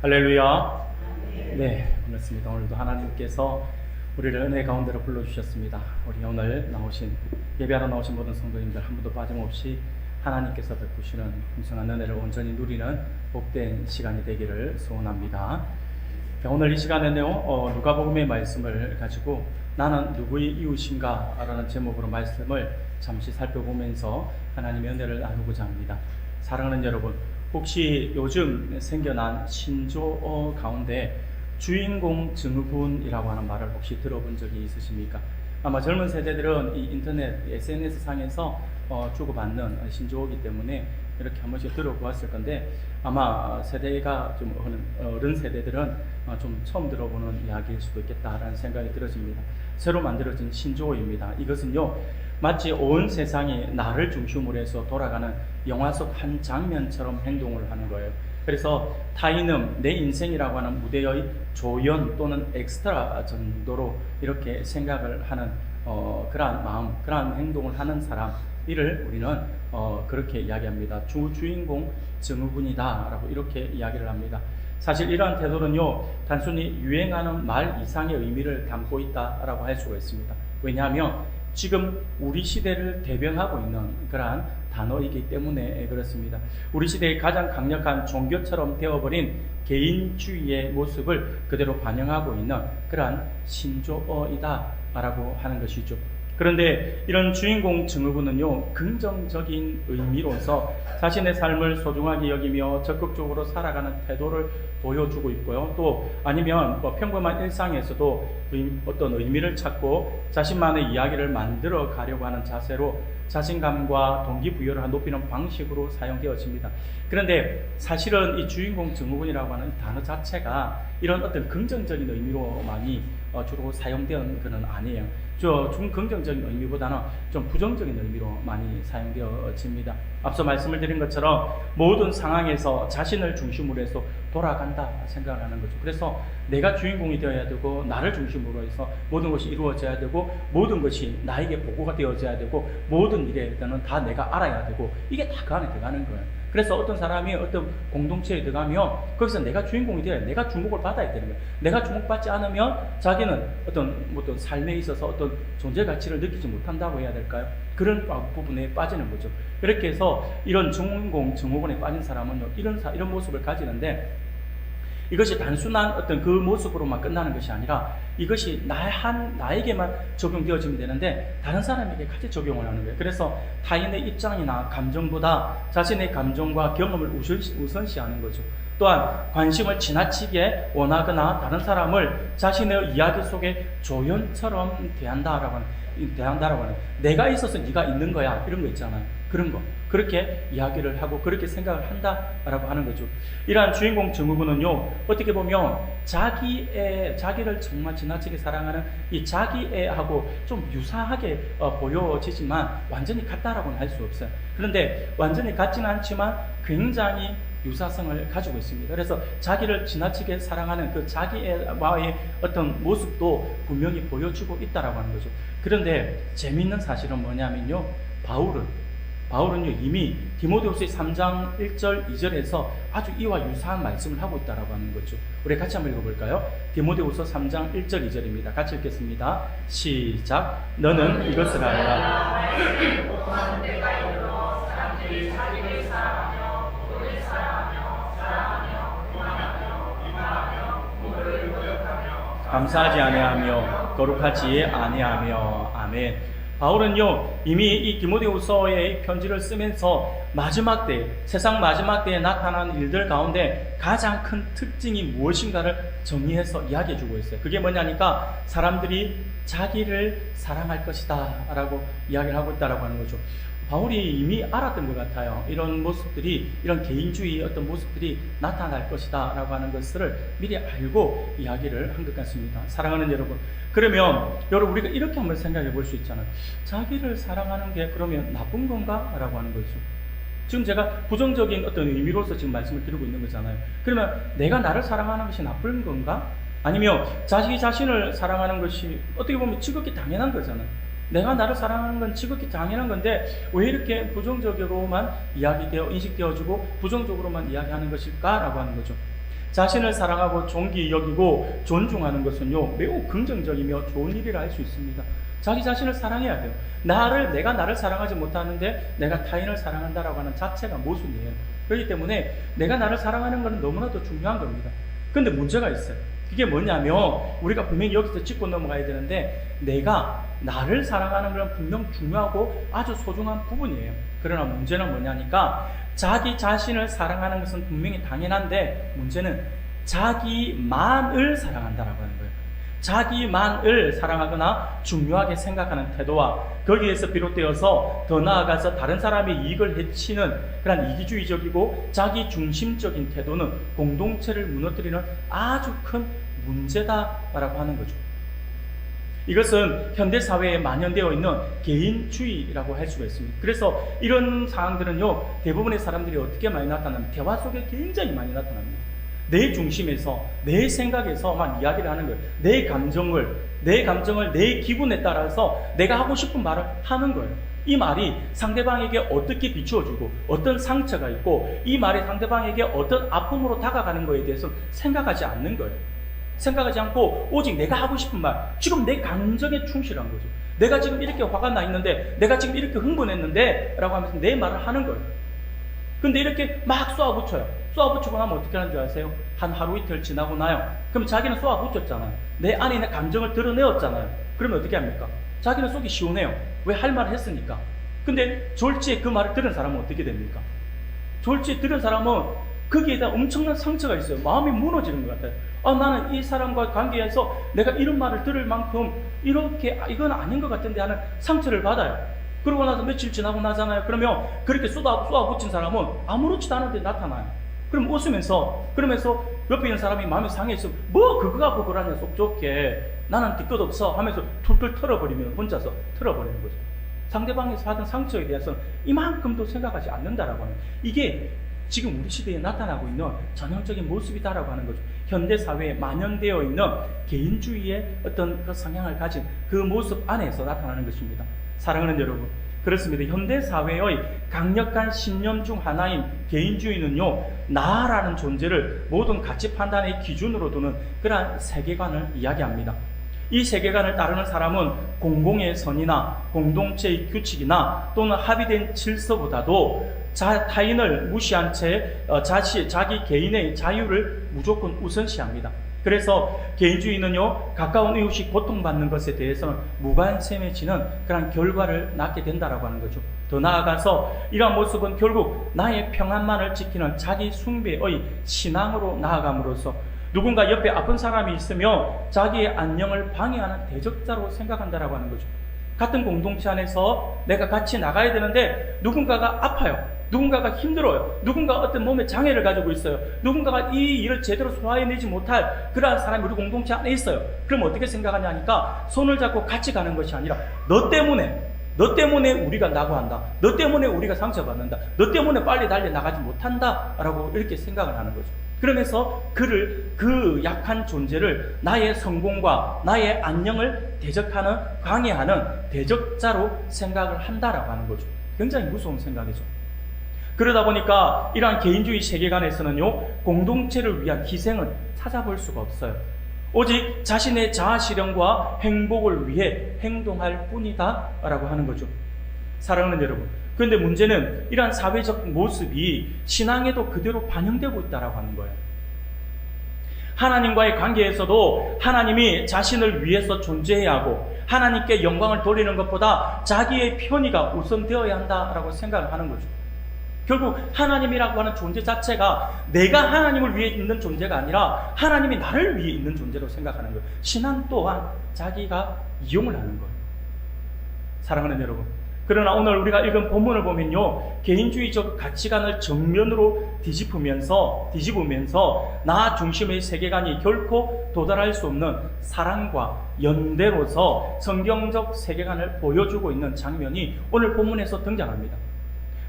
할렐루야. 네, 반갑습니다. 오늘도 하나님께서 우리를 은혜 가운데로 불러주셨습니다. 우리 오늘 예배하러 나오신 모든 성도님들 한 분도 빠짐없이 하나님께서 베푸시는 풍성한 은혜를 온전히 누리는 복된 시간이 되기를 소원합니다. 오늘 이 시간에는요, 누가복음의 말씀을 가지고 나는 누구의 이웃인가 라는 제목으로 말씀을 잠시 살펴보면서 하나님의 은혜를 나누고자 합니다. 사랑하는 여러분, 혹시 요즘 생겨난 신조어 가운데 주인공 증후군이라고 하는 말을 혹시 들어본 적이 있으십니까? 아마 젊은 세대들은 이 인터넷, SNS 상에서 주고받는 신조어이기 때문에 이렇게 한 번씩 들어보았을 건데, 아마 세대가 좀 어른 세대들은 좀 처음 들어보는 이야기일 수도 있겠다라는 생각이 들어집니다. 새로 만들어진 신조어입니다. 이것은요, 마치 온 세상이 나를 중심으로 해서 돌아가는 영화 속 한 장면처럼 행동을 하는 거예요. 그래서 타인은 내 인생이라고 하는 무대의 조연 또는 엑스트라 정도로 이렇게 생각을 하는 그러한 마음, 그러한 행동을 하는 사람, 이를 우리는 그렇게 이야기합니다. 주인공 증후군이다 라고 이렇게 이야기를 합니다. 사실 이러한 태도는요, 단순히 유행하는 말 이상의 의미를 담고 있다라고 할 수가 있습니다. 왜냐하면 지금 우리 시대를 대변하고 있는 그러한 단어이기 때문에 그렇습니다. 우리 시대의 가장 강력한 종교처럼 되어버린 개인주의의 모습을 그대로 반영하고 있는 그러한 신조어이다 라고 하는 것이죠. 그런데 이런 주인공 증후군은요, 긍정적인 의미로서 자신의 삶을 소중하게 여기며 적극적으로 살아가는 태도를 보여주고 있고요. 또 아니면 평범한 일상에서도 어떤 의미를 찾고 자신만의 이야기를 만들어 가려고 하는 자세로 자신감과 동기부여를 높이는 방식으로 사용되어집니다. 그런데 사실은 이 주인공 증후군이라고 하는 단어 자체가 이런 어떤 긍정적인 의미로 많이 주로 사용되는 것은 아니에요. 좀 긍정적인 의미보다는 좀 부정적인 의미로 많이 사용되어집니다. 앞서 말씀을 드린 것처럼 모든 상황에서 자신을 중심으로 해서 돌아간다 생각을 하는 거죠. 그래서 내가 주인공이 되어야 되고, 나를 중심으로 해서 모든 것이 이루어져야 되고, 모든 것이 나에게 보고가 되어져야 되고, 모든 일에 대해서는 다 내가 알아야 되고, 이게 다 그 안에 들어가는 거예요. 그래서 어떤 사람이 어떤 공동체에 들어가면 거기서 내가 주인공이 되어야 돼. 내가 주목을 받아야 되는 거예요. 내가 주목받지 않으면 자기는 어떤 삶에 있어서 어떤 존재 가치를 느끼지 못한다고 해야 될까요? 그런 부분에 빠지는 거죠. 그렇게 해서 이런 주인공 증후군에 빠진 사람은요, 이런 모습을 가지는데, 이것이 단순한 어떤 그 모습으로만 끝나는 것이 아니라 이것이 나에게만 적용되어지면 되는데 다른 사람에게 같이 적용을 하는 거예요. 그래서 타인의 입장이나 감정보다 자신의 감정과 경험을 우선시하는 거죠. 또한 관심을 지나치게 원하거나 다른 사람을 자신의 이야기 속에 조연처럼 대한다라고 하는, 내가 있어서 네가 있는 거야, 이런 거 있잖아요. 그런 거, 그렇게 이야기를 하고 그렇게 생각을 한다라고 하는 거죠. 이러한 주인공 증후군은요, 어떻게 보면 자기를 정말 지나치게 사랑하는 이 자기애하고 좀 유사하게 보여지지만 완전히 같다라고는 할 수 없어요. 그런데 완전히 같지는 않지만 굉장히 유사성을 가지고 있습니다. 그래서 자기를 지나치게 사랑하는 그 자기와의 어떤 모습도 분명히 보여주고 있다라고 하는 거죠. 그런데 재미있는 사실은 뭐냐면요, 바울은요, 이미 디모데후서 3장 1절 2절에서 아주 이와 유사한 말씀을 하고 있다라고 하는 거죠. 우리 같이 한번 읽어볼까요? 디모데후서 3장 1절 2절입니다. 같이 읽겠습니다. 시작. 너는 이것을 알라. 감사하지 아니하며 거룩하지 아니하며. 아멘. 바울은요, 이미 이 디모데후서의 편지를 쓰면서 세상 마지막 때에 나타난 일들 가운데 가장 큰 특징이 무엇인가를 정리해서 이야기해주고 있어요. 그게 뭐냐니까 사람들이 자기를 사랑할 것이다 라고 이야기를 하고 있다라고 하는 거죠. 바울이 이미 알았던 것 같아요. 이런 모습들이, 이런 개인주의 어떤 모습들이 나타날 것이다 라고 하는 것을 미리 알고 이야기를 한 것 같습니다. 사랑하는 여러분, 그러면 여러분, 우리가 이렇게 한번 생각해 볼 수 있잖아요. 자기를 사랑하는 게 그러면 나쁜 건가? 라고 하는 거죠. 지금 제가 부정적인 어떤 의미로서 지금 말씀을 드리고 있는 거잖아요. 그러면 내가 나를 사랑하는 것이 나쁜 건가? 아니면 자기 자신을 사랑하는 것이 어떻게 보면 지극히 당연한 거잖아요. 내가 나를 사랑하는 건 지극히 당연한 건데 왜 이렇게 부정적으로만 인식되어지고 부정적으로만 이야기하는 것일까? 라고 하는 거죠. 자신을 사랑하고 존귀 여기고 존중하는 것은요, 매우 긍정적이며 좋은 일이라 할 수 있습니다. 자기 자신을 사랑해야 돼요. 내가 나를 사랑하지 못하는데 내가 타인을 사랑한다라고 하는 자체가 모순이에요. 그렇기 때문에 내가 나를 사랑하는 것은 너무나도 중요한 겁니다. 근데 문제가 있어요. 그게 뭐냐면, 우리가 분명히 여기서 짚고 넘어가야 되는데, 내가 나를 사랑하는 건 분명 중요하고 아주 소중한 부분이에요. 그러나 문제는 뭐냐니까, 자기 자신을 사랑하는 것은 분명히 당연한데, 문제는 자기만을 사랑한다라고 하는 거예요. 자기만을 사랑하거나 중요하게 생각하는 태도와 거기에서 비롯되어서 더 나아가서 다른 사람의 이익을 해치는 그런 이기주의적이고 자기중심적인 태도는 공동체를 무너뜨리는 아주 큰 문제다라고 하는 거죠. 이것은 현대사회에 만연되어 있는 개인주의라고 할 수가 있습니다. 그래서 이런 상황들은요, 대부분의 사람들이 어떻게 많이 나타납니까? 대화 속에 굉장히 많이 나타납니다. 내 중심에서, 내 생각에서만 이야기를 하는 거예요. 내 감정을, 내 기분에 따라서 내가 하고 싶은 말을 하는 거예요. 이 말이 상대방에게 어떻게 비추어주고 어떤 상처가 있고 이 말이 상대방에게 어떤 아픔으로 다가가는 거에 대해서 생각하지 않는 거예요. 생각하지 않고 오직 내가 하고 싶은 말, 지금 내 감정에 충실한 거죠. 내가 지금 이렇게 화가 나 있는데, 내가 지금 이렇게 흥분했는데 라고 하면서 내 말을 하는 거예요. 근데 이렇게 막 쏘아붙여요. 쏘아붙이고 나면 어떻게 하는 줄 아세요? 한 하루 이틀 지나고 나요. 그럼 자기는 쏘아붙였잖아요. 내 안에 있는 감정을 드러내었잖아요. 그러면 어떻게 합니까? 자기는 속이 시원해요. 왜? 할 말을 했으니까. 근데 졸지에 그 말을 들은 사람은 어떻게 됩니까? 졸지에 들은 사람은 거기에 대한 엄청난 상처가 있어요. 마음이 무너지는 것 같아요. 나는 이 사람과 관계에서 내가 이런 말을 들을 만큼 이렇게 이건 아닌 것 같은데 하는 상처를 받아요. 그러고 나서 며칠 지나고 나잖아요. 그러면 그렇게 쏟아붙인 사람은 아무렇지도 않은데 나타나요. 그럼 웃으면서, 그러면서 옆에 있는 사람이 마음이 상해있으면 뭐 그거 갖고 그러냐 속 좋게, 나는 뒤끝 없어 하면서 툴툴 털어버리면 혼자서 털어버리는 거죠. 상대방에서 받은 상처에 대해서는 이만큼도 생각하지 않는다라고 하는, 이게 지금 우리 시대에 나타나고 있는 전형적인 모습이다라고 하는 거죠. 현대사회에 만연되어 있는 개인주의의 어떤 그 성향을 가진 그 모습 안에서 나타나는 것입니다. 사랑하는 여러분, 그렇습니다. 현대사회의 강력한 신념 중 하나인 개인주의는요, 나라는 존재를 모든 가치 판단의 기준으로 두는 그러한 세계관을 이야기합니다. 이 세계관을 따르는 사람은 공공의 선이나 공동체의 규칙이나 또는 합의된 질서보다도 타인을 무시한 채 자기 개인의 자유를 무조건 우선시합니다. 그래서 개인주의는요, 가까운 이웃이 고통받는 것에 대해서는 무관심해지는 그런 결과를 낳게 된다라고 하는 거죠. 더 나아가서 이러한 모습은 결국 나의 평안만을 지키는 자기 숭배의 신앙으로 나아감으로써 누군가 옆에 아픈 사람이 있으며 자기의 안녕을 방해하는 대적자로 생각한다라고 하는 거죠. 같은 공동체 안에서 내가 같이 나가야 되는데 누군가가 아파요. 누군가가 힘들어요. 누군가 어떤 몸에 장애를 가지고 있어요. 누군가가 이 일을 제대로 소화해내지 못할 그러한 사람이 우리 공동체 안에 있어요. 그럼 어떻게 생각하냐 하니까, 손을 잡고 같이 가는 것이 아니라 너 때문에 우리가 낙오한다. 너 때문에 우리가 상처받는다. 너 때문에 빨리 달려나가지 못한다 라고 이렇게 생각을 하는 거죠. 그러면서 그 약한 존재를 나의 성공과 나의 안녕을 대적하는, 방해하는 대적자로 생각을 한다라고 하는 거죠. 굉장히 무서운 생각이죠. 그러다 보니까 이러한 개인주의 세계관에서는요, 공동체를 위한 희생을 찾아볼 수가 없어요. 오직 자신의 자아 실현과 행복을 위해 행동할 뿐이다 라고 하는 거죠. 사랑하는 여러분, 그런데 문제는 이러한 사회적 모습이 신앙에도 그대로 반영되고 있다라고 하는 거예요. 하나님과의 관계에서도 하나님이 자신을 위해서 존재해야 하고 하나님께 영광을 돌리는 것보다 자기의 편의가 우선되어야 한다라고 생각을 하는 거죠. 결국 하나님이라고 하는 존재 자체가 내가 하나님을 위해 있는 존재가 아니라 하나님이 나를 위해 있는 존재로 생각하는 거예요. 신앙 또한 자기가 이용을 하는 거예요. 사랑하는 여러분, 그러나 오늘 우리가 읽은 본문을 보면요, 개인주의적 가치관을 정면으로 뒤집으면서 나 중심의 세계관이 결코 도달할 수 없는 사랑과 연대로서 성경적 세계관을 보여주고 있는 장면이 오늘 본문에서 등장합니다.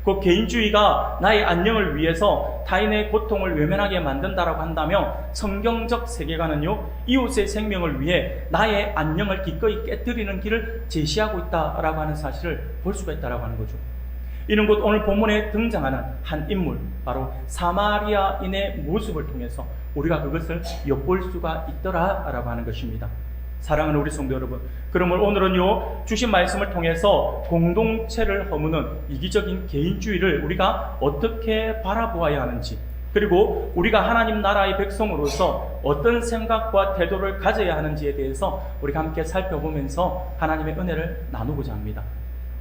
그 개인주의가 나의 안녕을 위해서 타인의 고통을 외면하게 만든다라고 한다면, 성경적 세계관은요, 이웃의 생명을 위해 나의 안녕을 기꺼이 깨뜨리는 길을 제시하고 있다라고 하는 사실을 볼 수가 있다라고 하는 거죠. 이는 곧 오늘 본문에 등장하는 한 인물, 바로 사마리아인의 모습을 통해서 우리가 그것을 엿볼 수가 있더라라고 하는 것입니다. 사랑하는 우리 성도 여러분, 그러면 오늘은요 주신 말씀을 통해서 공동체를 허무는 이기적인 개인주의를 우리가 어떻게 바라보아야 하는지, 그리고 우리가 하나님 나라의 백성으로서 어떤 생각과 태도를 가져야 하는지에 대해서 우리가 함께 살펴보면서 하나님의 은혜를 나누고자 합니다.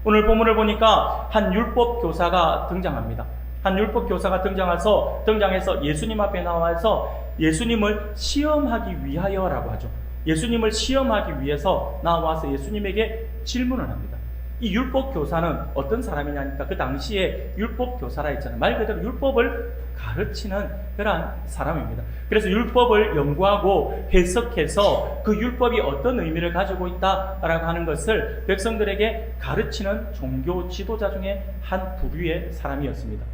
오늘 본문을 보니까 한 율법 교사가 등장합니다. 한 율법 교사가 등장해서 예수님 앞에 나와서 예수님을 시험하기 위하여라고 하죠. 예수님을 시험하기 위해서 나와서 예수님에게 질문을 합니다. 이 율법 교사는 어떤 사람이냐니까 그 당시에 율법 교사라 했잖아요. 말 그대로 율법을 가르치는 그러한 사람입니다. 그래서 율법을 연구하고 해석해서 그 율법이 어떤 의미를 가지고 있다라고 하는 것을 백성들에게 가르치는 종교 지도자 중에 한 부류의 사람이었습니다.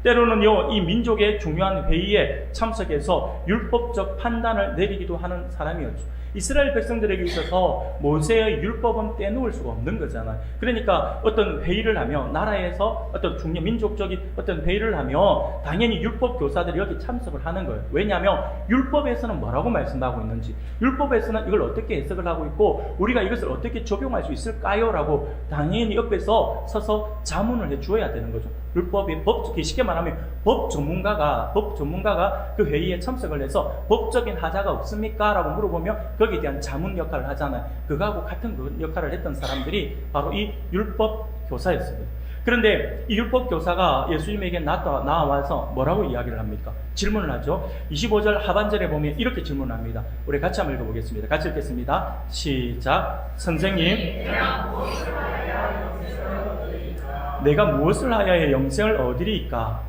때로는요, 이 민족의 중요한 회의에 참석해서 율법적 판단을 내리기도 하는 사람이었죠. 이스라엘 백성들에게 있어서 모세의 율법은 떼놓을 수가 없는 거잖아요. 그러니까 어떤 회의를 하면, 나라에서 어떤 중요 민족적인 어떤 회의를 하면 당연히 율법 교사들이 여기 참석을 하는 거예요. 왜냐하면 율법에서는 뭐라고 말씀하고 있는지, 율법에서는 이걸 어떻게 해석을 하고 있고 우리가 이것을 어떻게 적용할 수 있을까요? 라고 당연히 옆에서 서서 자문을 해 주어야 되는 거죠. 율법이 쉽게 말하면 법 전문가가 그 회의에 참석을 해서 법적인 하자가 없습니까? 라고 물어보면 거기에 대한 자문 역할을 하잖아요. 그거하고 같은 그 역할을 했던 사람들이 바로 이 율법 교사였습니다. 그런데 이 율법 교사가 예수님에게 나와서 뭐라고 이야기를 합니까? 질문을 하죠. 25절 하반절에 보면 이렇게 질문을 합니다. 우리 같이 한번 읽어보겠습니다. 같이 읽겠습니다. 시작. 선생님, 내가 무엇을 하여야 영생을 얻으리이까?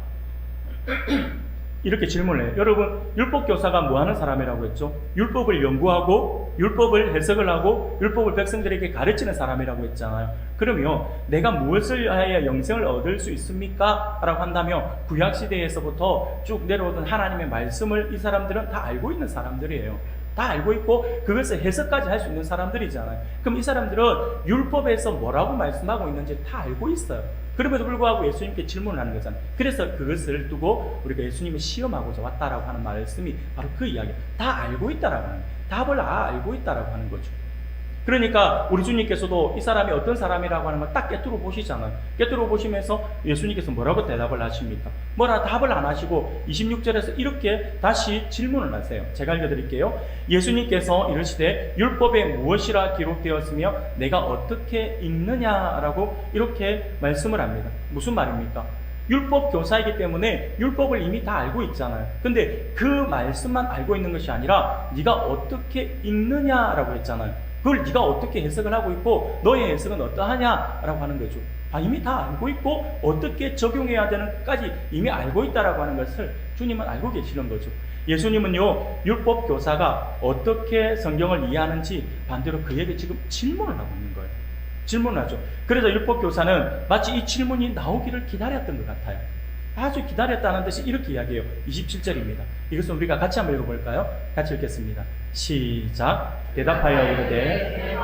이렇게 질문을 해요. 여러분, 율법 교사가 뭐 하는 사람이라고 했죠? 율법을 연구하고 율법을 해석을 하고 율법을 백성들에게 가르치는 사람이라고 했잖아요. 그러면 내가 무엇을 하여야 영생을 얻을 수 있습니까? 라고 한다면 구약시대에서부터 쭉 내려오던 하나님의 말씀을 이 사람들은 다 알고 있는 사람들이에요. 다 알고 있고 그것을 해석까지 할 수 있는 사람들이잖아요. 그럼 이 사람들은 율법에서 뭐라고 말씀하고 있는지 다 알고 있어요. 그럼에도 불구하고 예수님께 질문을 하는 거잖아요. 그래서 그것을 두고 우리가 예수님을 시험하고자 왔다라고 하는 말씀이 바로 그 이야기예요. 다 알고 있다라고 하는 거예요. 답을 다 알고 있다라고 하는 거죠. 그러니까 우리 주님께서도 이 사람이 어떤 사람이라고 하는 걸 딱 꿰뚫어 보시잖아요. 꿰뚫어 보시면서 예수님께서 뭐라고 대답을 하십니까? 뭐라 답을 안 하시고 26절에서 이렇게 다시 질문을 하세요. 제가 읽어드릴게요. 예수님께서 이르시되 율법에 무엇이라 기록되었으며 내가 어떻게 읽느냐라고 이렇게 말씀을 합니다. 무슨 말입니까? 율법 교사이기 때문에 율법을 이미 다 알고 있잖아요. 근데 그 말씀만 알고 있는 것이 아니라 네가 어떻게 읽느냐라고 했잖아요. 그걸 네가 어떻게 해석을 하고 있고 너의 해석은 어떠하냐라고 하는 거죠. 이미 다 알고 있고 어떻게 적용해야 되는까지 이미 알고 있다라고 하는 것을 주님은 알고 계시는 거죠. 예수님은요, 율법 교사가 어떻게 성경을 이해하는지 반대로 그에게 지금 질문을 하고 있는 거예요. 질문을 하죠. 그래서 율법 교사는 마치 이 질문이 나오기를 기다렸던 것 같아요. 아주 기다렸다는 듯이 이렇게 이야기해요. 27절입니다. 이것은 우리가 같이 한번 읽어볼까요? 같이 읽겠습니다. 시작. 대답하여 이르되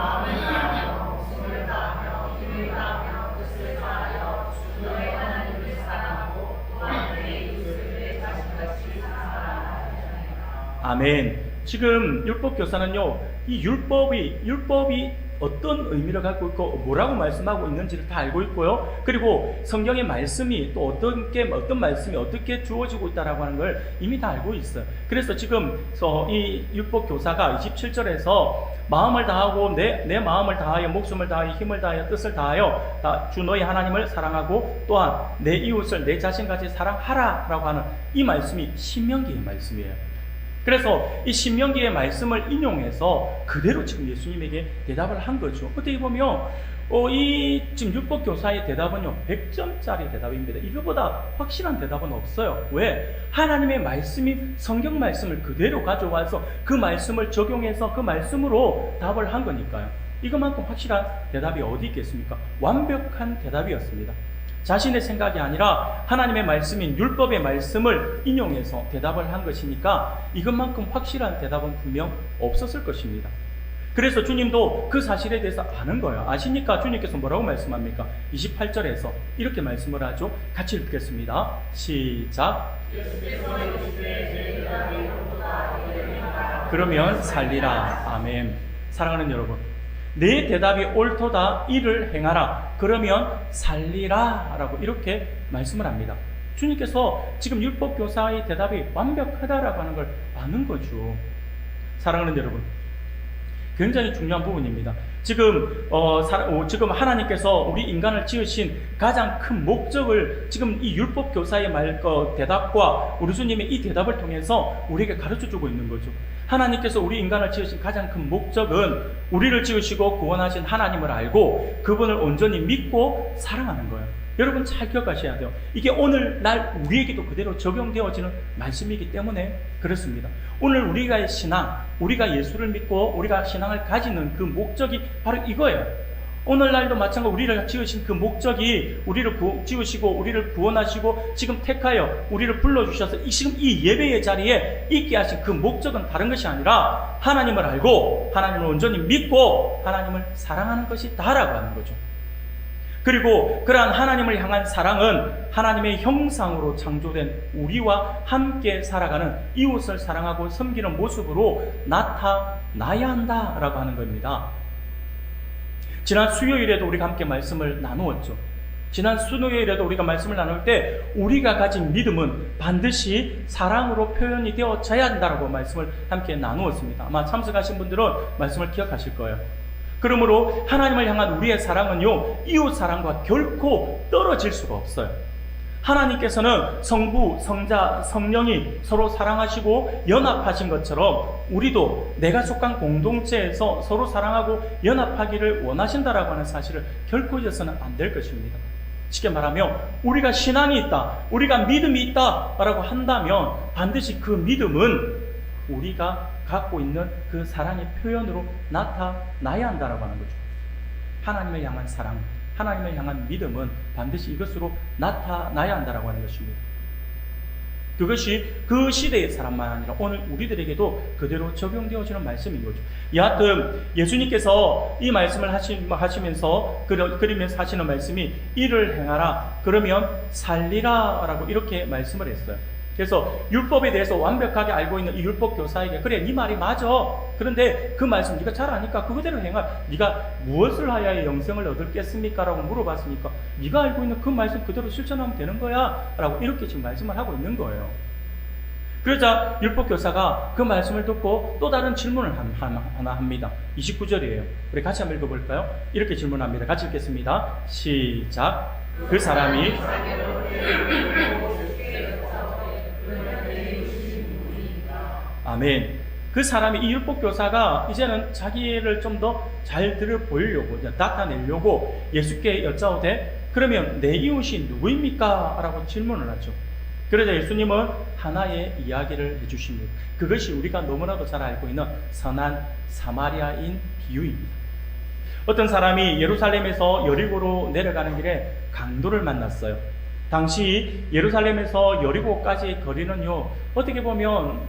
아멘. 지금 율법 교사는요, 이 율법이 어떤 의미를 갖고 있고 뭐라고 말씀하고 있는지를 다 알고 있고요. 그리고 성경의 말씀이 또 어떤 말씀이 어떻게 주어지고 있다라고 하는 걸 이미 다 알고 있어요. 그래서 지금 이 율법 교사가 27절에서 마음을 다하고 내 마음을 다하여 목숨을 다하여 힘을 다하여 뜻을 다하여 주 너희 하나님을 사랑하고 또한 내 이웃을 내 자신같이 사랑하라라고 하는 이 말씀이 신명기의 말씀이에요. 그래서 이 신명기의 말씀을 인용해서 그대로 지금 예수님에게 대답을 한 거죠. 어떻게 보면 이 지금 율법 교사의 대답은요 100점짜리 대답입니다. 이거보다 확실한 대답은 없어요. 왜? 하나님의 말씀이 성경 말씀을 그대로 가져와서 그 말씀을 적용해서 그 말씀으로 답을 한 거니까요. 이것만큼 확실한 대답이 어디 있겠습니까? 완벽한 대답이었습니다. 자신의 생각이 아니라 하나님의 말씀인 율법의 말씀을 인용해서 대답을 한 것이니까 이것만큼 확실한 대답은 분명 없었을 것입니다. 그래서 주님도 그 사실에 대해서 아는 거예요. 아시니까 주님께서 뭐라고 말씀합니까? 28절에서 이렇게 말씀을 하죠. 같이 읽겠습니다. 시작. 그러면 살리라. 아멘. 사랑하는 여러분, 내 대답이 옳도다. 이를 행하라. 그러면 살리라 라고 이렇게 말씀을 합니다. 주님께서 지금 율법교사의 대답이 완벽하다라고 하는 걸 아는 거죠. 사랑하는 여러분, 굉장히 중요한 부분입니다. 지금 하나님께서 우리 인간을 지으신 가장 큰 목적을 지금 이 율법 교사의 대답과 우리 주님의 이 대답을 통해서 우리에게 가르쳐 주고 있는 거죠. 하나님께서 우리 인간을 지으신 가장 큰 목적은 우리를 지으시고 구원하신 하나님을 알고 그분을 온전히 믿고 사랑하는 거예요. 여러분 잘 기억하셔야 돼요. 이게 오늘날 우리에게도 그대로 적용되어지는 말씀이기 때문에 그렇습니다. 오늘 우리가 신앙, 우리가 예수를 믿고 우리가 신앙을 가지는 그 목적이 바로 이거예요. 오늘날도 마찬가지로 우리를 지으신 그 목적이 우리를 지으시고 우리를 구원하시고 지금 택하여 우리를 불러주셔서 지금 이 예배의 자리에 있게 하신 그 목적은 다른 것이 아니라 하나님을 알고 하나님을 온전히 믿고 하나님을 사랑하는 것이 다라고 하는 거죠. 그리고 그러한 하나님을 향한 사랑은 하나님의 형상으로 창조된 우리와 함께 살아가는 이웃을 사랑하고 섬기는 모습으로 나타나야 한다라고 하는 겁니다. 지난 수요일에도 우리가 함께 말씀을 나누었죠. 지난 수요일에도 우리가 말씀을 나눌 때 우리가 가진 믿음은 반드시 사랑으로 표현이 되어져야 한다라고 말씀을 함께 나누었습니다. 아마 참석하신 분들은 말씀을 기억하실 거예요. 그러므로 하나님을 향한 우리의 사랑은요, 이웃 사랑과 결코 떨어질 수가 없어요. 하나님께서는 성부, 성자, 성령이 서로 사랑하시고 연합하신 것처럼 우리도 내가 속한 공동체에서 서로 사랑하고 연합하기를 원하신다라고 하는 사실을 결코 잊어서는 안 될 것입니다. 쉽게 말하면 우리가 신앙이 있다, 우리가 믿음이 있다라고 한다면 반드시 그 믿음은 우리가 갖고 있는 그 사랑의 표현으로 나타나야 한다라고 하는 거죠. 하나님을 향한 사랑, 하나님을 향한 믿음은 반드시 이것으로 나타나야 한다라고 하는 것입니다. 그것이 그 시대의 사람만 아니라 오늘 우리들에게도 그대로 적용되어지는 말씀인 거죠. 여하튼 예수님께서 이 말씀을 하시면서 그리면서 하시는 말씀이 이를 행하라, 그러면 살리라 라고 이렇게 말씀을 했어요. 그래서 율법에 대해서 완벽하게 알고 있는 이 율법 교사에게 그래, 네 말이 맞아. 그런데 그 말씀 네가 잘 아니까 그거대로 행하. 네가 무엇을 하여야 영생을 얻겠습니까? 라고 물어봤으니까 네가 알고 있는 그 말씀 그대로 실천하면 되는 거야 라고 이렇게 지금 말씀을 하고 있는 거예요. 그러자 율법 교사가 그 말씀을 듣고 또 다른 질문을 하나 합니다. 29절이에요. 우리 같이 한번 읽어볼까요? 이렇게 질문합니다. 같이 읽겠습니다. 시작. 그 사람이 아멘. 그 사람이 이 율법교사가 이제는 자기를 좀 더 잘 들어 보이려고 나타내려고 예수께 여짜오되 그러면 내 이웃이 누구입니까? 라고 질문을 하죠. 그러자 예수님은 하나의 이야기를 해주십니다. 그것이 우리가 너무나도 잘 알고 있는 선한 사마리아인 비유입니다. 어떤 사람이 예루살렘에서 여리고로 내려가는 길에 강도를 만났어요. 당시 예루살렘에서 여리고까지의 거리는요, 어떻게 보면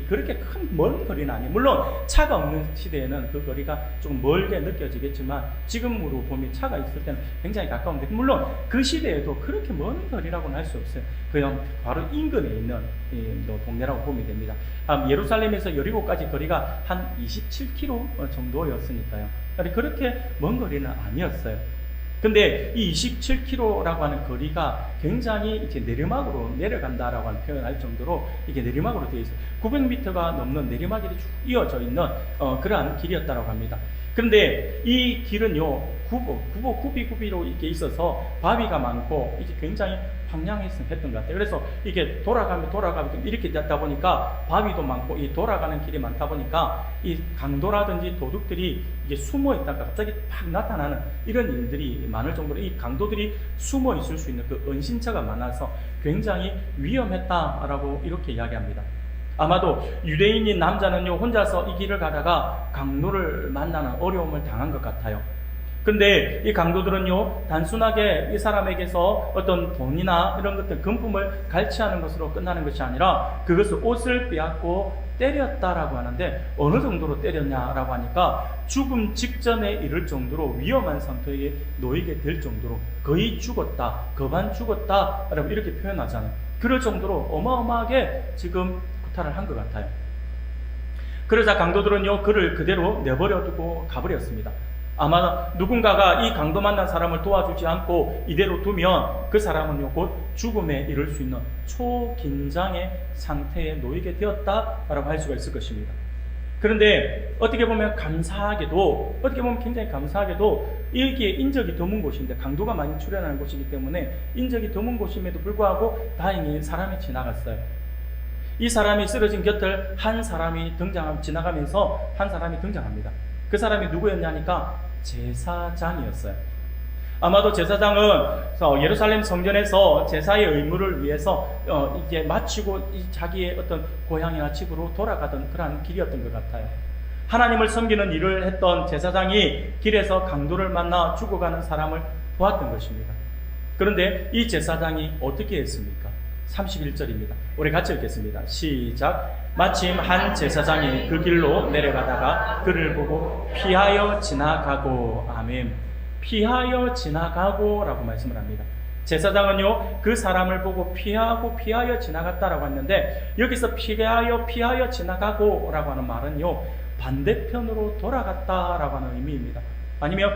그렇게 큰 먼 거리는 아니에요. 물론 차가 없는 시대에는 그 거리가 좀 멀게 느껴지겠지만 지금으로 보면 차가 있을 때는 굉장히 가까운데, 물론 그 시대에도 그렇게 먼 거리라고는 할 수 없어요. 그냥 바로 인근에 있는 동네라고 보면 됩니다. 예루살렘에서 여리고까지 거리가 한 27km 정도였으니까요. 그렇게 먼 거리는 아니었어요. 근데 이 27km라고 하는 거리가 굉장히 이제 내리막으로 내려간다라고 하는 표현할 정도로 이게 내리막으로 되어 있어요. 900m가 넘는 내리막이 쭉 이어져 있는 그러한 길이었다고 합니다. 그런데 이 길은요, 구비로 이렇게 있어서 바위가 많고 이게 굉장히 황량했던 것 같아요. 그래서 이게 돌아가면 이렇게 되다 보니까 바위도 많고 이 돌아가는 길이 많다 보니까 이 강도라든지 도둑들이 이게 숨어 있다가 갑자기 팍 나타나는 이런 일들이 많을 정도로 이 강도들이 숨어 있을 수 있는 그 은신처가 많아서 굉장히 위험했다라고 이렇게 이야기합니다. 아마도 유대인인 남자는요, 혼자서 이 길을 가다가 강도를 만나는 어려움을 당한 것 같아요. 근데 이 강도들은요, 단순하게 이 사람에게서 어떤 돈이나 이런 것들, 금품을 갈취하는 것으로 끝나는 것이 아니라 그것을 옷을 빼앗고 때렸다라고 하는데 어느 정도로 때렸냐라고 하니까 죽음 직전에 이를 정도로 위험한 상태에 놓이게 될 정도로 거의 죽었다, 거반 죽었다라고 이렇게 표현하잖아요. 그럴 정도로 어마어마하게 지금 구타를 한 것 같아요. 그러자 강도들은요, 그를 그대로 내버려두고 가버렸습니다. 아마 누군가가 이 강도 만난 사람을 도와주지 않고 이대로 두면 그 사람은요, 곧 죽음에 이를 수 있는 초긴장의 상태에 놓이게 되었다라고 할 수가 있을 것입니다. 그런데 어떻게 보면 감사하게도, 어떻게 보면 굉장히 감사하게도 이게 인적이 드문 곳인데, 강도가 많이 출현하는 곳이기 때문에 인적이 드문 곳임에도 불구하고 다행히 사람이 지나갔어요. 이 사람이 쓰러진 곁을 한 사람이 지나가면서 한 사람이 등장합니다. 그 사람이 누구였냐니까 제사장이었어요. 아마도 제사장은 예루살렘 성전에서 제사의 의무를 위해서 이제 마치고 자기의 어떤 고향이나 집으로 돌아가던 그러한 길이었던 것 같아요. 하나님을 섬기는 일을 했던 제사장이 길에서 강도를 만나 죽어가는 사람을 보았던 것입니다. 그런데 이 제사장이 어떻게 했습니까? 31절입니다. 우리 같이 읽겠습니다. 시작. 마침 한 제사장이 그 길로 내려가다가 그를 보고 피하여 지나가고. 아멘. 피하여 지나가고 라고 말씀을 합니다. 제사장은요, 그 사람을 보고 피하여 지나갔다라고 했는데, 여기서 피하여 지나가고 라고 하는 말은요, 반대편으로 돌아갔다라고 하는 의미입니다. 아니면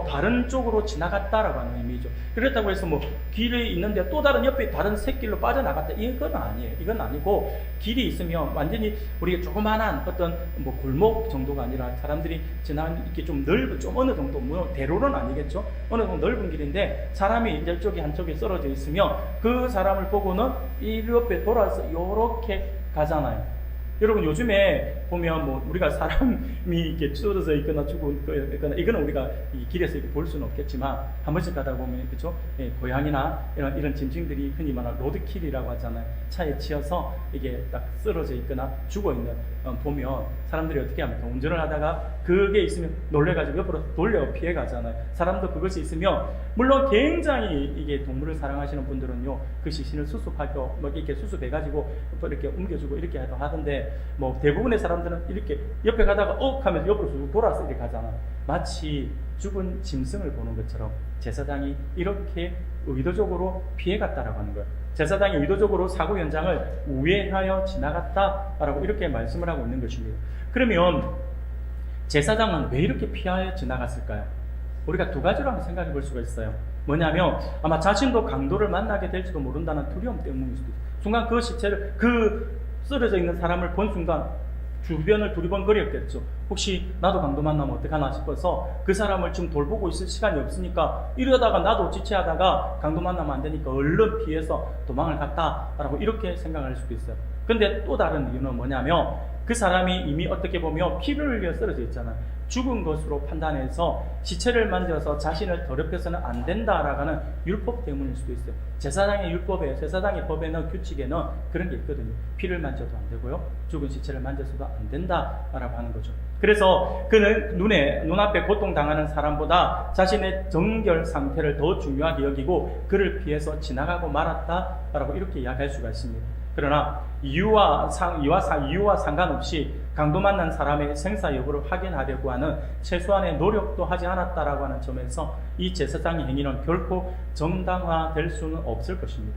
다른 쪽으로 지나갔다라고 하는 의미죠. 그렇다고 해서 길이 있는데 또 다른 옆에 다른 새길로 빠져나갔다, 이건 아니에요. 이건 아니고, 길이 있으면 완전히 우리가 조그만한 어떤 골목 정도가 아니라 사람들이 이렇게 좀 넓은, 좀 어느 정도, 대로는 아니겠죠. 어느 정도 넓은 길인데 사람이 이제 저기 한쪽에 쓰러져 있으면 그 사람을 보고는 이 옆에 돌아서 이렇게 가잖아요. 여러분, 요즘에 보면 우리가 사람이 이렇게 쓰러져 있거나 죽어 있거나, 이거는 우리가 이 길에서 이렇게 볼 수는 없겠지만 한 번씩 가다 보면, 그렇죠? 고양이나 이런 짐승들이 흔히 말하는 로드킬이라고 하잖아요. 차에 치여서 이게 딱 쓰러져 있거나 죽어 있는 보면 사람들이 어떻게 합니까? 운전을 하다가 그게 있으면 놀래가지고 옆으로 돌려 피해 가잖아요. 사람도 그것이 있으면, 물론 굉장히 이게 동물을 사랑하시는 분들은요, 그 시신을 수습하고 이렇게 수습해가지고 또 이렇게 옮겨주고 이렇게 하던데, 대부분의 사람들은 이렇게 옆에 가다가 하면서 옆으로 쭉 돌아서 이렇게 가잖아요. 마치 죽은 짐승을 보는 것처럼 제사장이 이렇게 의도적으로 피해갔다라고 하는 거예요. 제사장이 의도적으로 사고 현장을 우회하여 지나갔다라고 이렇게 말씀을 하고 있는 것입니다. 그러면 제사장은 왜 이렇게 피하여 지나갔을까요? 우리가 두 가지로 한번 생각해 볼 수가 있어요. 뭐냐면, 아마 자신도 강도를 만나게 될지도 모른다는 두려움 때문일 수도 있어요. 순간 그 시체를, 쓰러져 있는 사람을 본 순간 주변을 두리번거렸겠죠. 혹시 나도 강도 만나면 어떡하나 싶어서 그 사람을 지금 돌보고 있을 시간이 없으니까, 이러다가 나도 지체하다가 강도 만나면 안 되니까 얼른 피해서 도망을 갔다라고 이렇게 생각할 수도 있어요. 근데 또 다른 이유는 뭐냐면, 그 사람이 이미 어떻게 보면 피를 흘려 쓰러져 있잖아요. 죽은 것으로 판단해서 시체를 만져서 자신을 더럽혀서는 안 된다라고 하는 율법 때문일 수도 있어요. 제사장의 법에는, 규칙에는 그런 게 있거든요. 피를 만져도 안 되고요, 죽은 시체를 만져서도 안 된다라고 하는 거죠. 그래서 그는 눈앞에 고통당하는 사람보다 자신의 정결 상태를 더 중요하게 여기고 그를 피해서 지나가고 말았다라고 이렇게 이야기할 수가 있습니다. 그러나 이유와 상관없이 강도 만난 사람의 생사 여부를 확인하려고 하는 최소한의 노력도 하지 않았다라고 하는 점에서 이 제사장의 행위는 결코 정당화될 수는 없을 것입니다.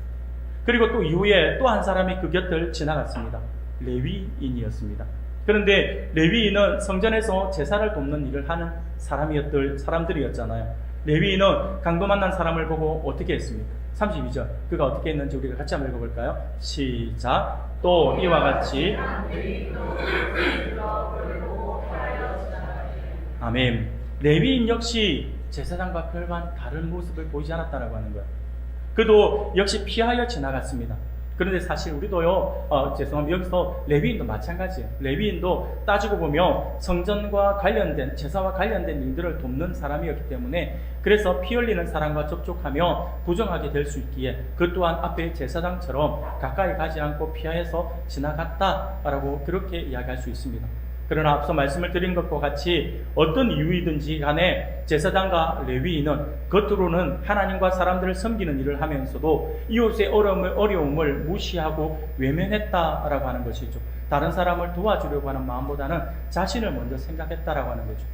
그리고 또 이후에 또 한 사람이 그 곁을 지나갔습니다. 레위인이었습니다. 그런데 레위인은 성전에서 제사를 돕는 일을 하는 사람들이었잖아요. 레위인은 강도 만난 사람을 보고 어떻게 했습니까? 32절, 그가 어떻게 했는지 우리가 같이 한번 읽어볼까요? 시작. 또 이와 같이. 아멘. 레위인 역시 제사장과 별반 다른 모습을 보이지 않았다라고 하는 거예요. 그도 역시 피하여 지나갔습니다. 그런데 사실 우리도요, 죄송합니다. 여기서 레위인도 마찬가지예요. 레위인도 따지고 보면 성전과 관련된, 제사와 관련된 일들을 돕는 사람이었기 때문에, 그래서 피 흘리는 사람과 접촉하며 부정하게 될 수 있기에 그 또한 앞에 제사장처럼 가까이 가지 않고 피하여서 지나갔다라고 그렇게 이야기할 수 있습니다. 그러나 앞서 말씀을 드린 것과 같이 어떤 이유이든지 간에 제사장과 레위인은 겉으로는 하나님과 사람들을 섬기는 일을 하면서도 이웃의 어려움을 무시하고 외면했다라고 하는 것이죠. 다른 사람을 도와주려고 하는 마음보다는 자신을 먼저 생각했다라고 하는 거죠.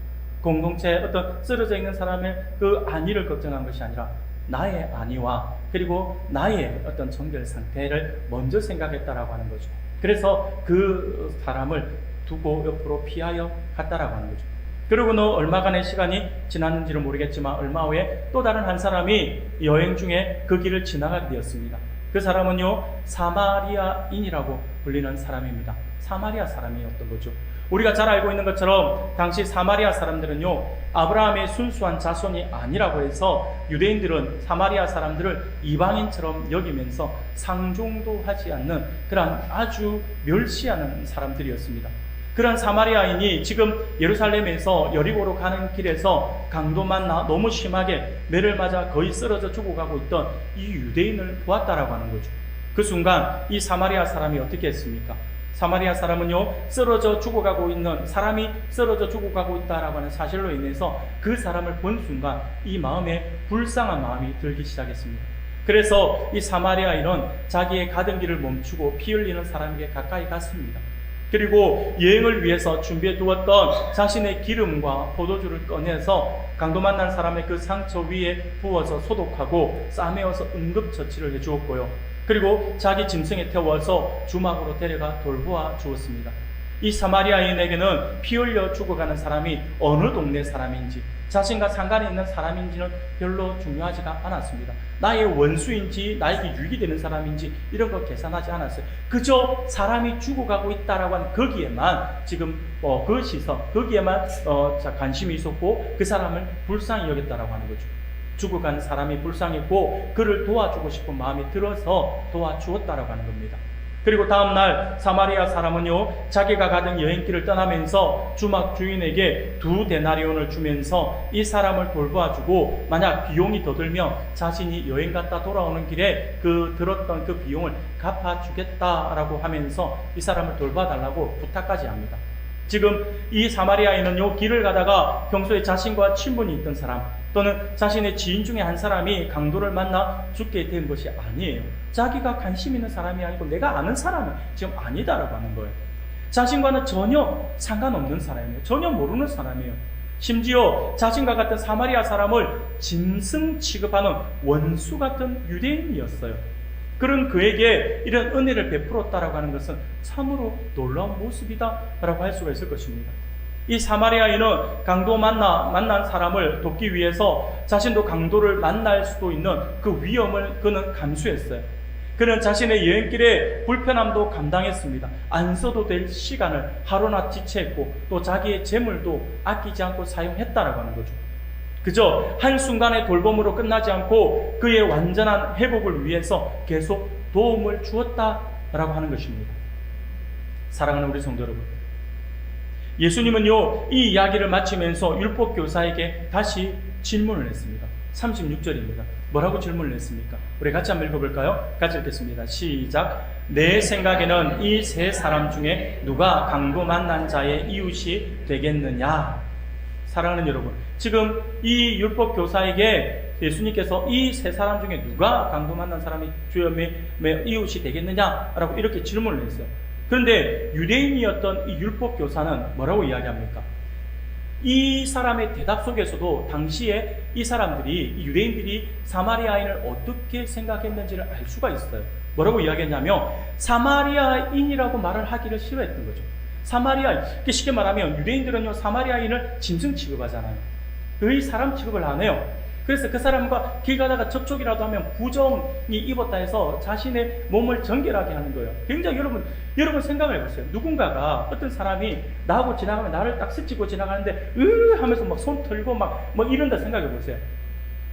공동체에 어떤 쓰러져 있는 사람의 그 안위를 걱정한 것이 아니라 나의 안위와 그리고 나의 어떤 정결 상태를 먼저 생각했다라고 하는 거죠. 그래서 그 사람을 두고 옆으로 피하여 갔다라고 하는 거죠. 그러고는 얼마간의 시간이 지났는지는 모르겠지만 얼마 후에 또 다른 한 사람이 여행 중에 그 길을 지나가게 되었습니다. 그 사람은요, 사마리아인이라고 불리는 사람입니다. 사마리아 사람이었던 거죠. 우리가 잘 알고 있는 것처럼 당시 사마리아 사람들은요, 아브라함의 순수한 자손이 아니라고 해서 유대인들은 사마리아 사람들을 이방인처럼 여기면서 상종도 하지 않는 그런 아주 멸시하는 사람들이었습니다. 그런 사마리아인이 지금 예루살렘에서 여리고로 가는 길에서 강도 만나 너무 심하게 매를 맞아 거의 쓰러져 죽어가고 있던 이 유대인을 보았다라고 하는 거죠. 그 순간 이 사마리아 사람이 어떻게 했습니까? 사마리아 사람은요, 사람이 쓰러져 죽어가고 있다라고 하는 사실로 인해서 그 사람을 본 순간 이 마음에 불쌍한 마음이 들기 시작했습니다. 그래서 이 사마리아인은 자기의 가던 길을 멈추고 피 흘리는 사람에게 가까이 갔습니다. 그리고 여행을 위해서 준비해 두었던 자신의 기름과 포도주를 꺼내서 강도 만난 사람의 그 상처 위에 부어서 소독하고 싸매어서 응급처치를 해주었고요. 그리고 자기 짐승에 태워서 주막으로 데려가 돌보아 주었습니다. 이 사마리아인에게는 피 흘려 죽어가는 사람이 어느 동네 사람인지 자신과 상관이 있는 사람인지는 별로 중요하지가 않았습니다. 나의 원수인지 나에게 유익이 되는 사람인지 이런 거 계산하지 않았어요. 그저 사람이 죽어가고 있다라고 하는 거기에만 지금 그 시선, 거기에만 관심이 있었고 그 사람을 불쌍히 여겼다라고 하는 거죠. 죽어간 사람이 불쌍했고 그를 도와주고 싶은 마음이 들어서 도와주었다라고 하는 겁니다. 그리고 다음날 사마리아 사람은요, 자기가 가던 여행길을 떠나면서 주막 주인에게 2데나리온을 주면서 이 사람을 돌봐주고 만약 비용이 더 들면 자신이 여행 갔다 돌아오는 길에 들었던 그 비용을 갚아주겠다라고 하면서 이 사람을 돌봐달라고 부탁까지 합니다. 지금 이 사마리아인은요, 길을 가다가 평소에 자신과 친분이 있던 사람 또는 자신의 지인 중에 한 사람이 강도를 만나 죽게 된 것이 아니에요. 자기가 관심 있는 사람이 아니고 내가 아는 사람은 지금 아니다라고 하는 거예요. 자신과는 전혀 상관없는 사람이에요. 전혀 모르는 사람이에요. 심지어 자신과 같은 사마리아 사람을 짐승 취급하는 원수 같은 유대인이었어요. 그런 그에게 이런 은혜를 베풀었다라고 하는 것은 참으로 놀라운 모습이다라고 할 수가 있을 것입니다. 이 사마리아인은 강도 만난 사람을 돕기 위해서 자신도 강도를 만날 수도 있는 그 위험을 그는 감수했어요. 그는 자신의 여행길에 불편함도 감당했습니다. 안 써도 될 시간을 하루나 지체했고 또 자기의 재물도 아끼지 않고 사용했다라고 하는 거죠. 그저 한순간의 돌봄으로 끝나지 않고 그의 완전한 회복을 위해서 계속 도움을 주었다라고 하는 것입니다. 사랑하는 우리 성도 여러분, 예수님은요, 이 이야기를 마치면서 율법교사에게 다시 질문을 했습니다. 36절입니다. 뭐라고 질문을 했습니까? 우리 같이 한번 읽어볼까요? 같이 읽겠습니다. 시작. 내 생각에는 이 세 사람 중에 누가 강도 만난 자의 이웃이 되겠느냐? 사랑하는 여러분, 지금 이 율법교사에게 예수님께서 이 세 사람 중에 누가 강도 만난 사람이 주의 이웃이 되겠느냐라고 이렇게 질문을 했어요. 그런데 유대인이었던 이 율법교사는 뭐라고 이야기합니까? 이 사람의 대답 속에서도 당시에 이 사람들이, 이 유대인들이 사마리아인을 어떻게 생각했는지를 알 수가 있어요. 뭐라고 이야기했냐면 사마리아인이라고 말을 하기를 싫어했던 거죠. 사마리아인, 쉽게 말하면 유대인들은요, 사마리아인을 짐승 취급하잖아요. 거의 사람 취급을 안 해요. 그래서 그 사람과 길 가다가 접촉이라도 하면 부정이 입었다 해서 자신의 몸을 정결하게 하는 거예요. 굉장히 여러분 생각을 해보세요. 누군가가, 어떤 사람이 나하고 지나가면 나를 딱 스치고 지나가는데 하면서 막 손 털고 막 이런다 생각해 보세요.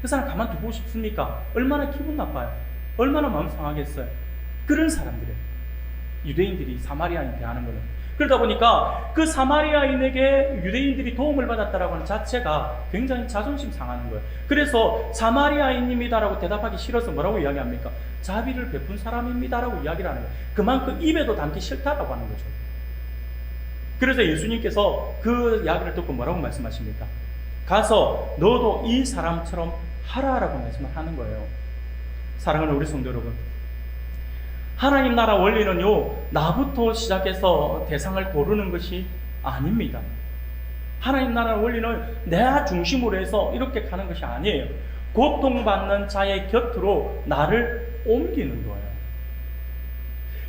그 사람 가만두고 싶습니까? 얼마나 기분 나빠요. 얼마나 마음 상하겠어요. 그런 사람들이에요. 유대인들이 사마리아인 대하는 거는. 그러다 보니까 그 사마리아인에게 유대인들이 도움을 받았다라고 하는 자체가 굉장히 자존심 상하는 거예요. 그래서 사마리아인입니다라고 대답하기 싫어서 뭐라고 이야기합니까? 자비를 베푼 사람입니다라고 이야기를 하는 거예요. 그만큼 입에도 담기 싫다라고 하는 거죠. 그래서 예수님께서 그 이야기를 듣고 뭐라고 말씀하십니까? 가서 너도 이 사람처럼 하라라고 말씀을 하는 거예요. 사랑하는 우리 성도 여러분, 하나님 나라 원리는요, 나부터 시작해서 대상을 고르는 것이 아닙니다. 하나님 나라 원리는 내 중심으로 해서 이렇게 가는 것이 아니에요. 고통받는 자의 곁으로 나를 옮기는 거예요.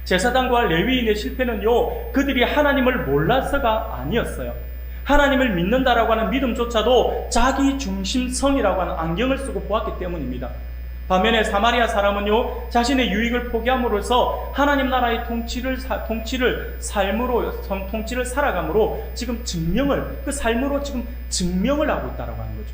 제사장과 레위인의 실패는요, 그들이 하나님을 몰라서가 아니었어요. 하나님을 믿는다라고 하는 믿음조차도 자기 중심성이라고 하는 안경을 쓰고 보았기 때문입니다. 반면에 사마리아 사람은요, 자신의 유익을 포기함으로써 하나님 나라의 통치를 살아감으로 지금 그 삶으로 지금 증명을 하고 있다라고 하는 거죠.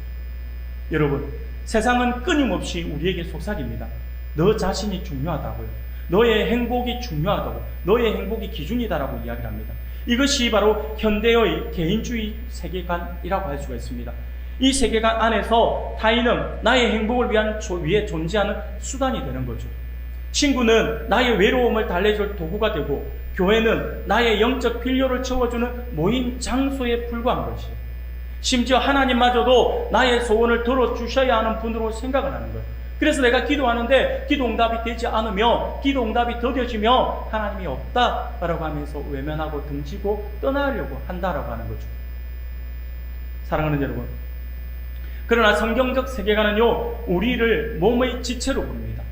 여러분, 세상은 끊임없이 우리에게 속삭입니다. 너 자신이 중요하다고요. 너의 행복이 중요하다고, 너의 행복이 기준이다라고 이야기를 합니다. 이것이 바로 현대의 개인주의 세계관이라고 할 수가 있습니다. 이 세계관 안에서 타인은 나의 행복을 위해 존재하는 수단이 되는 거죠. 친구는 나의 외로움을 달래줄 도구가 되고, 교회는 나의 영적 필요를 채워주는 모임 장소에 불과한 것이에요. 심지어 하나님마저도 나의 소원을 들어주셔야 하는 분으로 생각을 하는 거예요. 그래서 내가 기도하는데 기도 응답이 되지 않으며, 기도 응답이 더뎌지며 하나님이 없다라고 하면서 외면하고 등지고 떠나려고 한다라고 하는 거죠. 사랑하는 여러분, 그러나 성경적 세계관은요, 우리를 몸의 지체로 부릅니다.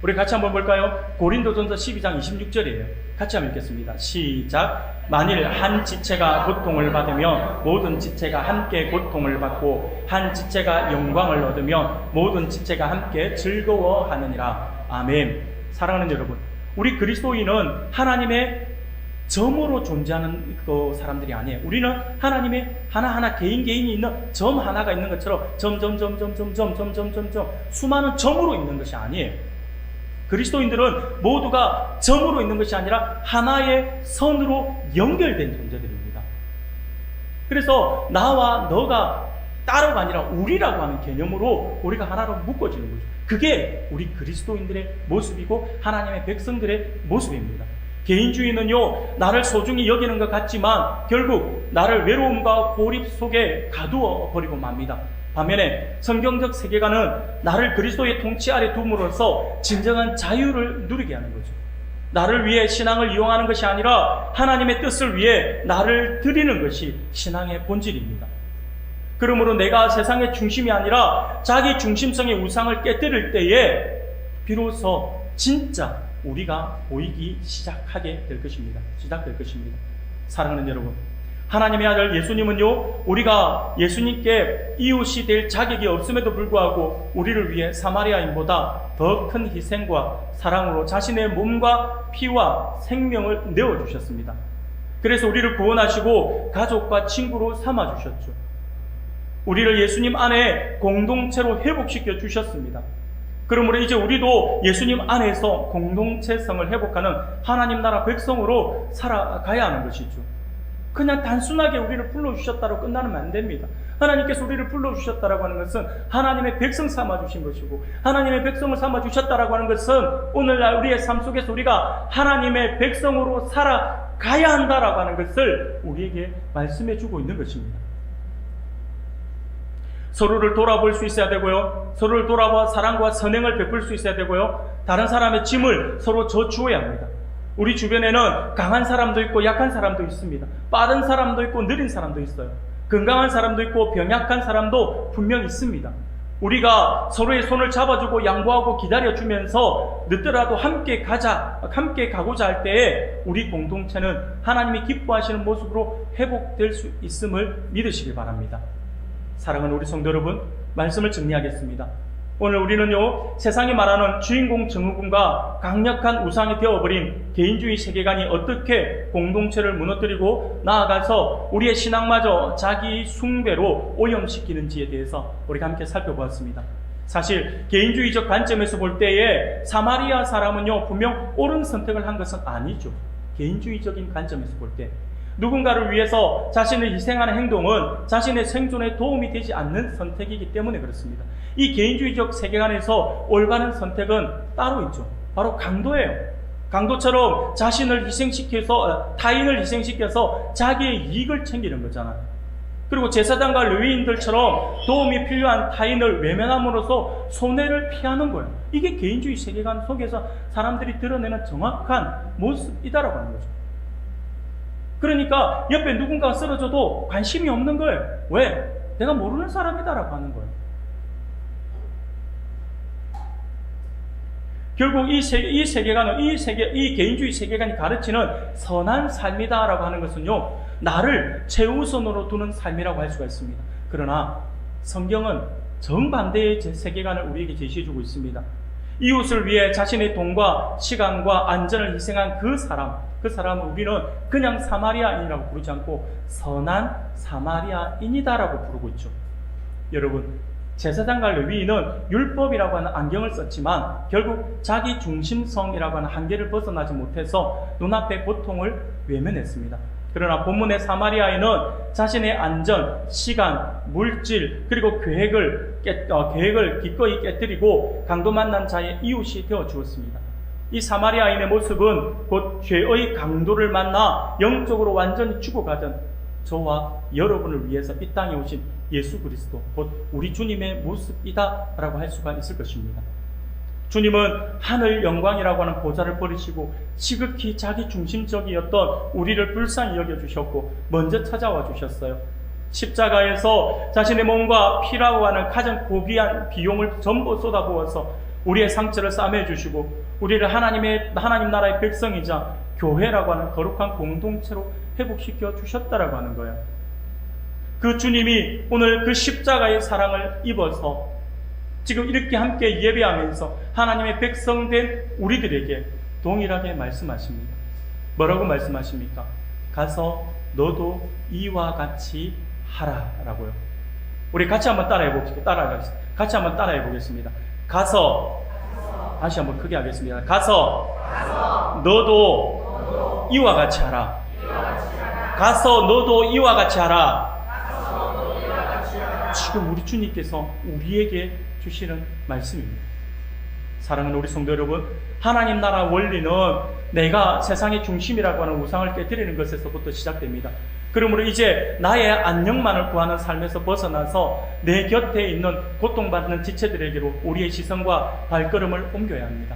우리 같이 한번 볼까요? 고린도전서 12장 26절이에요. 같이 한번 읽겠습니다. 시작. 만일 한 지체가 고통을 받으며 모든 지체가 함께 고통을 받고, 한 지체가 영광을 얻으며 모든 지체가 함께 즐거워하느니라. 아멘. 사랑하는 여러분, 우리 그리스도인은 하나님의 점으로 존재하는 사람들이 아니에요. 우리는 하나님의 하나하나 개인이 있는 점 하나가 있는 것처럼 수많은 점으로 있는 것이 아니에요. 그리스도인들은 모두가 점으로 있는 것이 아니라 하나의 선으로 연결된 존재들입니다. 그래서 나와 너가 따로가 아니라 우리라고 하는 개념으로 우리가 하나로 묶어지는 거죠. 그게 우리 그리스도인들의 모습이고 하나님의 백성들의 모습입니다. 개인주의는요, 나를 소중히 여기는 것 같지만 결국 나를 외로움과 고립 속에 가두어 버리고 맙니다. 반면에 성경적 세계관은 나를 그리스도의 통치 아래 둠으로써 진정한 자유를 누리게 하는 거죠. 나를 위해 신앙을 이용하는 것이 아니라 하나님의 뜻을 위해 나를 드리는 것이 신앙의 본질입니다. 그러므로 내가 세상의 중심이 아니라 자기 중심성의 우상을 깨뜨릴 때에 비로소 진짜 우리가 보이기 시작될 것입니다. 사랑하는 여러분, 하나님의 아들 예수님은요, 우리가 예수님께 이웃이 될 자격이 없음에도 불구하고 우리를 위해 사마리아인보다 더 큰 희생과 사랑으로 자신의 몸과 피와 생명을 내어주셨습니다. 그래서 우리를 구원하시고 가족과 친구로 삼아주셨죠. 우리를 예수님 안에 공동체로 회복시켜 주셨습니다. 그러므로 이제 우리도 예수님 안에서 공동체성을 회복하는 하나님 나라 백성으로 살아가야 하는 것이죠. 그냥 단순하게 우리를 불러주셨다고 끝나면 안 됩니다. 하나님께서 우리를 불러주셨다고 하는 것은 하나님의 백성 삼아주신 것이고, 하나님의 백성을 삼아주셨다고 하는 것은 오늘날 우리의 삶 속에서 우리가 하나님의 백성으로 살아가야 한다라고 하는 것을 우리에게 말씀해 주고 있는 것입니다. 서로를 돌아볼 수 있어야 되고요, 서로를 돌아봐 사랑과 선행을 베풀 수 있어야 되고요, 다른 사람의 짐을 서로 져주어야 합니다. 우리 주변에는 강한 사람도 있고 약한 사람도 있습니다. 빠른 사람도 있고 느린 사람도 있어요. 건강한 사람도 있고 병약한 사람도 분명 있습니다. 우리가 서로의 손을 잡아주고 양보하고 기다려주면서 늦더라도 함께 가고자 할 때에 우리 공동체는 하나님이 기뻐하시는 모습으로 회복될 수 있음을 믿으시길 바랍니다. 사랑하는 우리 성도 여러분, 말씀을 정리하겠습니다. 오늘 우리는요, 세상이 말하는 주인공 증후군과 강력한 우상이 되어버린 개인주의 세계관이 어떻게 공동체를 무너뜨리고 나아가서 우리의 신앙마저 자기 숭배로 오염시키는지에 대해서 우리가 함께 살펴보았습니다. 사실 개인주의적 관점에서 볼 때에 사마리아 사람은요, 분명 옳은 선택을 한 것은 아니죠. 개인주의적인 관점에서 볼 때 누군가를 위해서 자신을 희생하는 행동은 자신의 생존에 도움이 되지 않는 선택이기 때문에 그렇습니다. 이 개인주의적 세계관에서 올바른 선택은 따로 있죠. 바로 강도예요. 강도처럼 자신을 희생시켜서 타인을 희생시켜서 자기의 이익을 챙기는 거잖아요. 그리고 제사장과 레위인들처럼 도움이 필요한 타인을 외면함으로써 손해를 피하는 거예요. 이게 개인주의 세계관 속에서 사람들이 드러내는 정확한 모습이다라고 하는 거죠. 그러니까 옆에 누군가가 쓰러져도 관심이 없는 거예요. 왜? 내가 모르는 사람이다라고 하는 거예요. 결국 이 세계관은 이 개인주의 세계관이 가르치는 선한 삶이다라고 하는 것은요, 나를 최우선으로 두는 삶이라고 할 수가 있습니다. 그러나 성경은 정반대의 세계관을 우리에게 제시해주고 있습니다. 이웃을 위해 자신의 돈과 시간과 안전을 희생한 그 사람은 우리는 그냥 사마리아인이라고 부르지 않고 선한 사마리아인이다라고 부르고 있죠. 여러분, 제사장과 레위인은 율법이라고 하는 안경을 썼지만 결국 자기 중심성이라고 하는 한계를 벗어나지 못해서 눈앞의 고통을 외면했습니다. 그러나 본문의 사마리아인은 자신의 안전, 시간, 물질, 그리고 계획을 기꺼이 깨뜨리고 강도 만난 자의 이웃이 되어 주었습니다. 이 사마리아인의 모습은 곧 죄의 강도를 만나 영적으로 완전히 죽어가던 저와 여러분을 위해서 이 땅에 오신 예수 그리스도, 곧 우리 주님의 모습이다라고 할 수가 있을 것입니다. 주님은 하늘 영광이라고 하는 보좌를 버리시고 지극히 자기 중심적이었던 우리를 불쌍히 여겨주셨고 먼저 찾아와 주셨어요. 십자가에서 자신의 몸과 피라고 하는 가장 고귀한 비용을 전부 쏟아부어서 우리의 상처를 싸매주시고 우리를 하나님 나라의 백성이자 교회라고 하는 거룩한 공동체로 회복시켜 주셨다라고 하는 거예요. 그 주님이 오늘 그 십자가의 사랑을 입어서 지금 이렇게 함께 예배하면서 하나님의 백성된 우리들에게 동일하게 말씀하십니다. 뭐라고 말씀하십니까? 가서 너도 이와 같이 하라라고요. 우리 같이 한번 같이 한번 따라해 보겠습니다. 가서 다시 한번 크게 하겠습니다. 가서 너도 이와 같이 하라. 가서 너도 이와 같이 하라. 지금 우리 주님께서 우리에게 주시는 말씀입니다. 사랑하는 우리 성도 여러분, 하나님 나라 원리는 내가 세상의 중심이라고 하는 우상을 깨뜨리는 것에서부터 시작됩니다. 그러므로 이제 나의 안녕만을 구하는 삶에서 벗어나서 내 곁에 있는 고통받는 지체들에게로 우리의 시선과 발걸음을 옮겨야 합니다.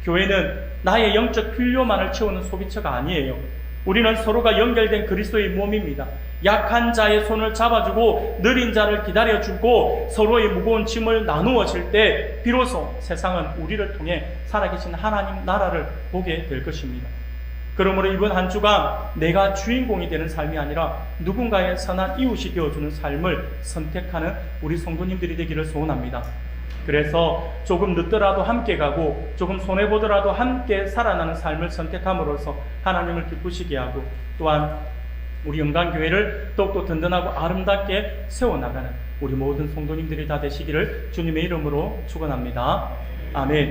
교회는 나의 영적 필요만을 채우는 소비처가 아니에요. 우리는 서로가 연결된 그리스도의 몸입니다. 약한 자의 손을 잡아주고 느린 자를 기다려주고 서로의 무거운 짐을 나누어 질 때 비로소 세상은 우리를 통해 살아계신 하나님 나라를 보게 될 것입니다. 그러므로 이번 한 주간 내가 주인공이 되는 삶이 아니라 누군가의 선한 이웃이 되어주는 삶을 선택하는 우리 성도님들이 되기를 소원합니다. 그래서 조금 늦더라도 함께 가고 조금 손해보더라도 함께 살아나는 삶을 선택함으로써 하나님을 기쁘시게 하고 또한 우리 영광교회를 더욱더 든든하고 아름답게 세워나가는 우리 모든 성도님들이 다 되시기를 주님의 이름으로 축원합니다. 아멘.